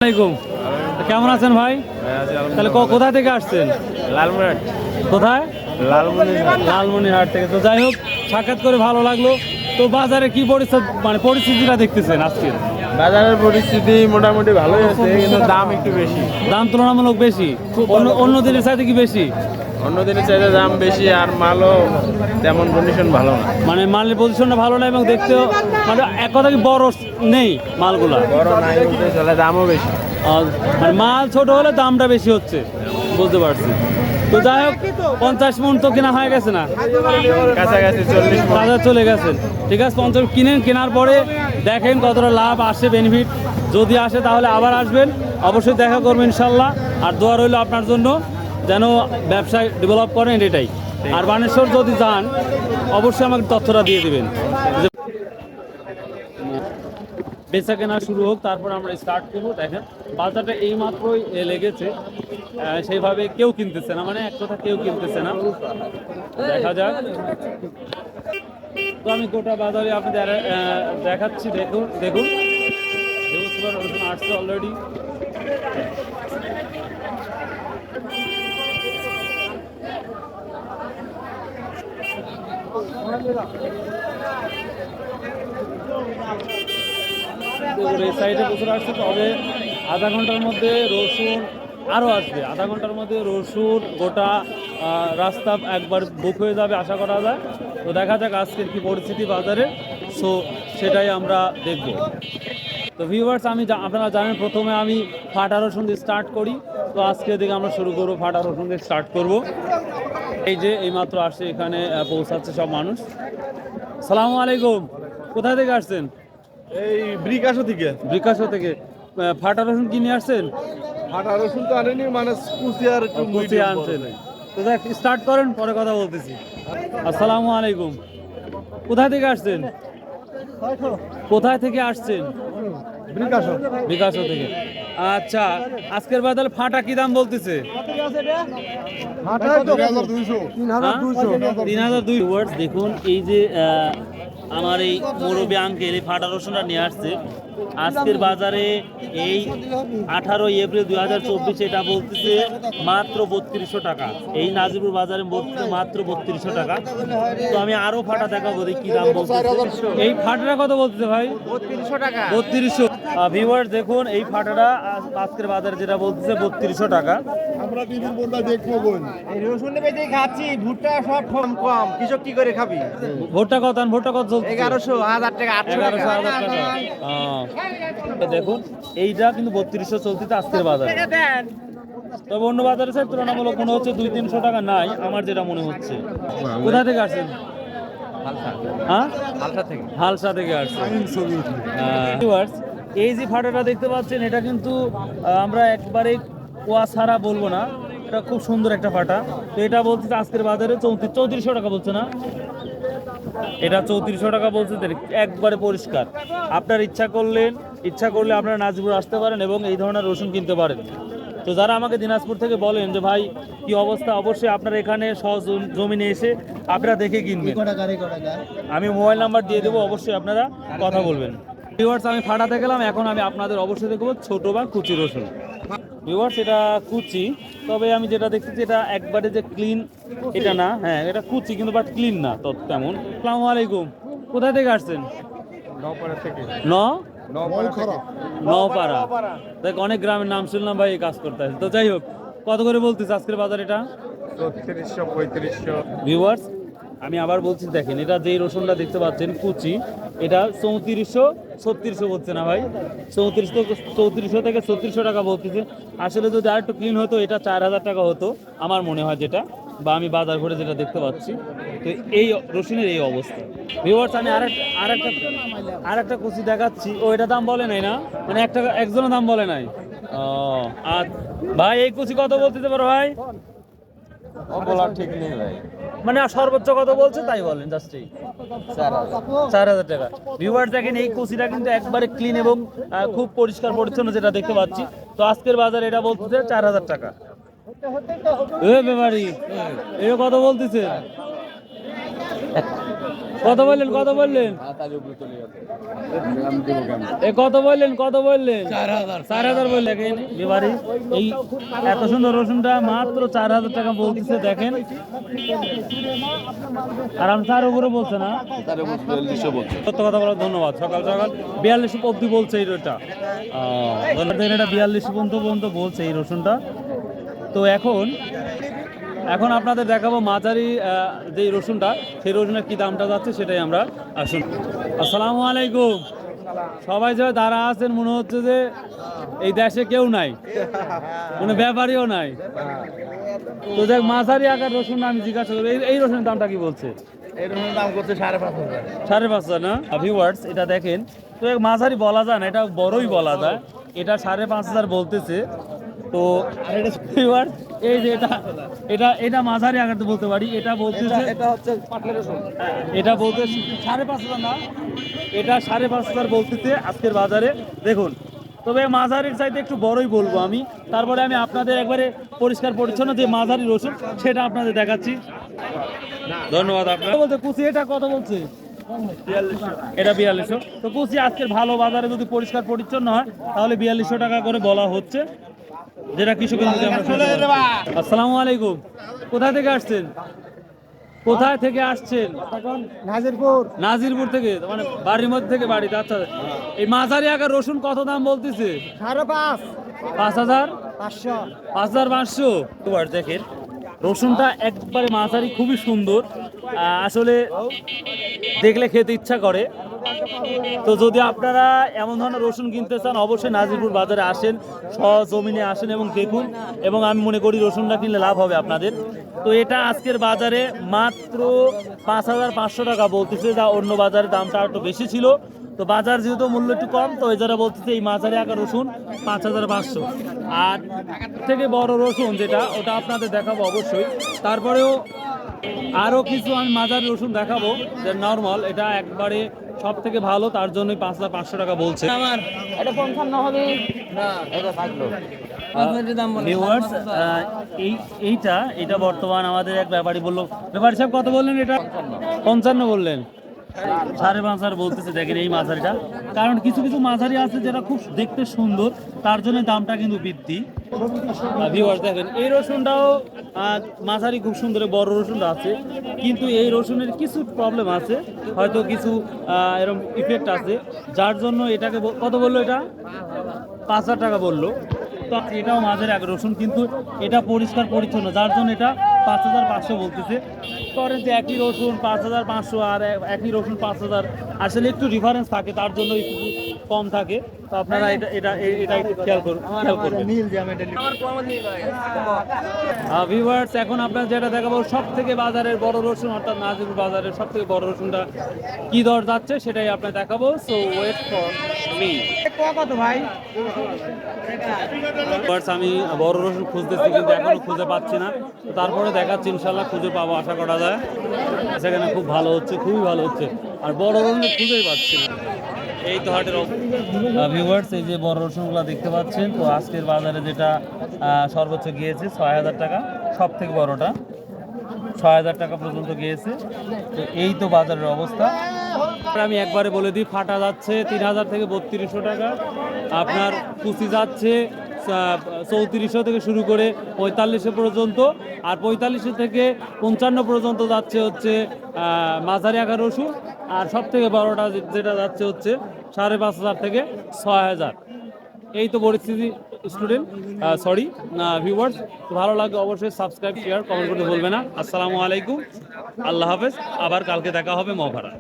আসসালামাইকুম। কেমন আছেন ভাই? তাহলে কোথা থেকে আসছেন? লালমনিরহাট। কোথায়? লালমনিরহাট থেকে। তো যাই হোক, সাক্ষাৎ করে ভালো লাগলো। তো বাজারে কি পরিস্থিতিটা দেখতেছেন আজকে? বাজারের পরিস্থিতি মোটামুটি ভালোই আছে, কিন্তু দাম একটু বেশি। দাম তুলনামূলক বেশি? অন্য দিনের চাইতে কি বেশি? অন্য দিনের চাইতে দাম বেশি, আর মালও তেমন কন্ডিশন ভালো না। মানে মালের পজিশনটা ভালো না এবং দেখতেও মানে এক কথা কি বড় নেই মালগুলা, বড় নাই বলতে চলে, দামও বেশি। মানে মাল ছোট হলে দামটা বেশি হচ্ছে, বুঝতে পারছি। তো যাই হোক, 50 মণ তো কেনা হয়ে গেছে না? কাছাকাছি 40 বাজার চলে গেছেন। ঠিক আছে, 50 কেনার পরে দেখেন কতটা লাভ আসে, বেনিফিট যদি আসে তাহলে আবার আসবেন, অবশ্যই দেখা করবেন ইনশাল্লাহ। আর দোয়া রইল আপনার জন্য, যেন ব্যবসায় ডেভেলপ করেন, এটাই। আর বানেশ্বর যদি যান অবশ্যই আমাকে তথ্যটা দিয়ে দিবেন। বেচা কেনা শুরু হোক, তারপর আমরা স্টার্ট করবো। দেখেন বাজারটা এই মাত্রই লেগেছে, সেইভাবে কেউ কিনতেছে না, মানে এক কথা কেউ কিনতেছে না। দেখা যাক। তো আমি গোটা বাজারে আপনাদের দেখাচ্ছি। দেখুন দেখুন রসুন আসছে অলরেডি। এই সাইডে প্রচুর আসছে, তবে আধা ঘন্টার মধ্যে রসুন আরও আসবে। আধা ঘন্টার মধ্যে রসুন গোটা রাস্তা একবার বুক হয়ে যাবে আশা করা যায়। তো দেখা যাক আজকের কি পরিস্থিতি বাজারে, সো সেটাই আমরা দেখব। তো ভিউয়ার্স, আপনারা জানেন প্রথমে আমি ফাটা রসুন দিয়ে স্টার্ট করি। তো আজকে থেকে আমরা শুরু করবো ফাটা রসুন দিয়ে স্টার্ট করব। এই যে এইমাত্র আসছে, এখানে পৌঁছাচ্ছে সব মানুষ। সালামু আলাইকুম। কোথা থেকে আসছেন? এই ব্রিকাশো থেকে। ব্রিকাশো থেকে। ফাটা রসুন কিনে আসছেন? ফাটা রসুন তো আনেনি, মানে কুচি আর একটু কুচি আনছেন। তো দেখ, স্টার্ট করেন, পরে কথা বলতেছি। আসসালামু আলাইকুম। কোথায় থেকে আসছেন? কোথায় থেকে আসছেন? ব্রিকাশো। বিকাশো থেকে। আচ্ছা, আজকের বাজারে ফাটা কি দাম বলতেছে? 3200। দেখুন এই যে আমার এই মুরব্বী আঙ্কেল এই ফাটা রসুনটা নিয়ে আসছে আজকের বাজারে। এই 18 এপ্রিল 2024 এটা বলতেছে মাত্র 3200 টাকা। এই নাজিপুর বাজারে বলতেছে মাত্র 3200 টাকা। তো আমি আরো ফাটা দেখাবো কি দাম বলতেছে। এই ফাটাটা কত বলতেছে ভাই? 3200 টাকা। 3200। ভিউয়ার্স দেখুন, এই ফাটাটা আজকের বাজারে যেটা বলতেছে 3200 টাকা। আমরা দিদির বোনটা দেখবো বোন। এই রসুন বেজে খাচ্ছি, ভুট্টা সব কম কম, কৃষক কি করে খাবি? ভুট্টা কত চলছে? 1100, 1000 টাকা, 800 টাকা। 1100 টাকা। দেখুন এইটা কিন্তু 3200 চলতেছে আজকের বাজারে। তবে অন্য বাজারে স্যার তুলনামূলক মনে হচ্ছে 200-300 টাকা নাই, আমার যেটা মনে হচ্ছে। কোথা থেকে আসছেন? হ্যাঁ, হালসা থেকে আসছেন। এই যে ফাটাটা দেখতে পাচ্ছেন, এটা কিন্তু আমরা একবারে কুয়া ছাড়া বলবো না, এটা খুব সুন্দর একটা ফাটা। তো এটা বলছে আজকের বাজারে 3400 টাকা বলছে না, এটা 3400 টাকা বলছে। একবারে পরিষ্কার। আপনার ইচ্ছা করলে আপনারা নাজিপুর আসতে পারেন এবং এই ধরনের রসুন কিনতে পারেন। তো যারা আমাকে দিনাজপুর থেকে বলেন যে ভাই কি অবস্থা, অবশ্যই আপনারা এখানে সহজ জমিনে এসে আপনারা দেখে কিনবেন। আমি মোবাইল নাম্বার দিয়ে দেবো, অবশ্যই আপনারা কথা বলবেন। ভিউয়ার্স, আমি ফাটাতে গেলাম, এখন আমি আপনাদের অবশ্যই দেখবো ছোট বা কুচি রসুন। ভিউয়ার্স, এটা কুচি, তবে আমি যেটা দেখতেছি এটা একবারে যে ক্লিন এটা না। হ্যাঁ, এটা কুচি কিন্তু বাট ক্লিন না তো তেমন। আসসালামু আলাইকুম। কোথা থেকে আসছেন? নওপাড়া থেকে। নওপাড়া। দেখ, অনেক গ্রামের নাম শুনলাম ভাই, এই কাজ করতে আছে। তো যাই হোক, কত করে বলতেছে আজকের বাজার এটা? 3400, 3500। ভিউয়ার্স, আমি আবার বলছি, দেখেন এটা যেই রসুনটা দেখতে পাচ্ছেন কুচি, এটা 3400-3600 বলছে না ভাই? 3400 থেকে 3600 টাকা বলতেছে। আসলে যদি আর একটু ক্লিন হতো এটা 4000 টাকা হতো আমার মনে হয়, যেটা বা আমি বাজার ঘুরে যেটা দেখতে পাচ্ছি। তো এই রসুনের এই অবস্থা। ভিউয়ার্স, আমি আরেকটা কুচি দেখাচ্ছি। ও, এটা দাম বলে নাই না, মানে একজনের দাম বলে নাই। ও আর ভাই, এই কুচি কত বলতে পারো ভাই? বলা ঠিক নেই ভাই। মানে সর্বোচ্চ কত বলছে তাই বলেন, জাস্ট এই 4000 টাকা। ভিউয়ার্স দেখেন, এই কুচিটা কিন্তু একবারে ক্লিন এবং খুব পরিষ্কার পরিচ্ছন্ন যেটা দেখতে পাচ্ছি। তো আজকের বাজারে এটা বলতেছে 4000 টাকা। এ ব্যাপারি, এটা কত বলতেছে? কত বললেন এ কত বললেন 4,000 বললেন এবারে এই এত সুন্দর রসুনটা মাত্র 4,000 টাকা বলতেছে দেখেন। আর আমি তার উপরে বলছে না, সত্য কথা বলার ধন্যবাদ। সকাল 42 অব্দি বলছে এই রোটা, এটা 42 পর্যন্ত বলছে এই রসুনটা। তো এখন আপনাদের দেখাবো মাঝারি যে রসুনটা, সেই রসুনের কি দামটা যাচ্ছে সেটাই আমরা আসুন। আসসালামু আলাইকুম। সবাই যে দাঁড়া আছেন মনে হচ্ছে যে এই দেশে কেউ নাই, মানে ব্যাপারীও নাই। তো দেখ মাঝারি আকার রসুন আমি জিজ্ঞাসা করি এই রসুনের দামটা কি বলছে? এই রসুনের দাম করছে 5,500। 5,500 না ভিউয়ার্স, এটা দেখেন। তো মাঝারি বলা যায় না, এটা বড়ই বলা যায়। এটা 5,500 বলতেছে। তো ভিউয়ার্স এই যে এটা মাঝারি আকারতে বলতে পারি। এটা বলতেছে এটা হচ্ছে পাটলা রসুন। এটা বলতে 5,500 না, এটা 5,500 বলতেছে আজকের বাজারে। দেখুন, তবে মাঝারির চাইতে একটু বড়ই বলবো আমি। তারপরে আমি আপনাদের একবারে পরিষ্কার পরিচ্ছন্ন যে মাঝারি রসুন সেটা আপনাদের দেখাচ্ছি। ধন্যবাদ। আপনারা বলতে কুচি এটা কত বলছে? এটা 4200। তো কুচি আজকের ভালো বাজারে যদি পরিষ্কার পরিচ্ছন্ন হয় তাহলে 4200 টাকা করে বলা হচ্ছে, যেটা কৃষকের মধ্যে আমরা শুনতে পাই। আসসালামু আলাইকুম। কোথা থেকে আসছেন? নাজিরপুর থেকে, মানে বাড়ির মধ্যে থেকে বাড়িতে। আচ্ছা, এই মাঝারি আকার রসুন কত দাম বলতেছে? 5,500। তোমার দেখেন রসুনটা একবারে মাঝারি, খুবই সুন্দর। আসলে দেখলে খেতে ইচ্ছা করে। তো যদি আপনারা এমন ধরনের রসুন কিনতে চান অবশ্যই নাজিরপুর বাজারে আসেন, সজমিনে আসেন এবং দেখুন। এবং আমি মনে করি রসুনটা কিনলে লাভ হবে আপনাদের। তো এটা আজকের বাজারে মাত্র 5,500 টাকা বলতেছে, যা অন্য বাজারে দামটা একটু বেশি ছিল। তো বাজার যেহেতু মূল্য একটু কম, তো এই যারা বলতেছে এই মাঝারি আকার রসুন 5,500। আর থেকে বড় রসুন যেটা, ওটা আপনাদের দেখাবো অবশ্যই। তারপরেও আরও কিছু আমি মাঝারি রসুন দেখাবো, যে নর্মাল, এটা একবারে সব থেকে ভালো, তার জন্যই 5,500 টাকা বলছে। আমার এটা 55 হবে না, এটা থাকলো ভিউয়ার্স এইটা বর্তমান আমাদের এক ব্যাপারী বললো। ব্যাপারী সাহেব কত বললেন? এটা 55 বললেন। 5,500 বলতেছে। দেখেন এই মাঝারিটা, কারণ কিছু মাঝারি আছে যেটা খুব দেখতে সুন্দর, তার জন্য দামটা কিন্তু বৃদ্ধি। ভিউয়ার্স দেখেন এই রসুনটাও মাঝারি খুব সুন্দর, বড় রসুনটা আছে, কিন্তু এই রসুনের কিছু প্রবলেম আছে, হয়তো কিছু এরকম ইফেক্ট আছে, যার জন্য এটাকে কত বললো? এটা 5,000 টাকা বললো। তো এটাও মাঝারি আকার রসুন, কিন্তু এটা পরিষ্কার পরিচ্ছন্ন, যার জন্য এটা 5,500 বলতেছে। করেন যে একই রসুন 5,500 আর একই রসুন 5,000, আসলে একটু ডিফারেন্স থাকে, তার জন্য একটু কম থাকে। তো আপনারা এটা একটু খেয়াল করবেন। ভিউয়ার্স এখন আপনার যেটা দেখাবো সব থেকে বাজারের বড় রসুন, অর্থাৎ নাজিরপুর বাজারের সব থেকে বড় রসুনটা কি দর যাচ্ছে সেটাই আপনার দেখাবো। So wait for me. কত ভাই? আমি বড় রসুন খুঁজতেছি, কিন্তু এখনো খুঁজে পাচ্ছি না। তো তারপরে দেখাচ্ছি, ইনশাল্লাহ খুঁজে পাবো, আশা করা যায়। সেখানে খুব ভালো হচ্ছে, খুবই ভালো হচ্ছে। আর বড় রসুন খুঁজেই পাচ্ছি না। এই তো হাটের ভিউয়ার্স, এই যে বড় রসুনগুলো দেখতে পাচ্ছেন। তো আজকের বাজারে যেটা সর্বোচ্চ গিয়েছে 6,000 টাকা, সব থেকে বড়টা 6,000 টাকা পর্যন্ত গিয়েছে। তো এই তো বাজারের অবস্থা। আমি একবারে বলে দিই, ফাটা যাচ্ছে 3,000 থেকে 3,200 টাকা। আপনার কুচি যাচ্ছে 3400 থেকে শুরু করে 4500 পর্যন্ত। আর 45 থেকে 55 পর্যন্ত যাচ্ছে হচ্ছে মাঝারি আকার রসুন। আর সব থেকে বড়টা যেটা যাচ্ছে হচ্ছে 5,500 থেকে 6,000। এই তো পরিস্থিতি স্টুডেন্ট, ভিউয়ার্স। ভালো লাগে অবশ্যই সাবস্ক্রাইব, শেয়ার, কমেন্ট করতে ভুলবে না। আসসালামু আলাইকুম, আল্লাহ হাফেজ। আবার কালকে দেখা হবে মহাভারত।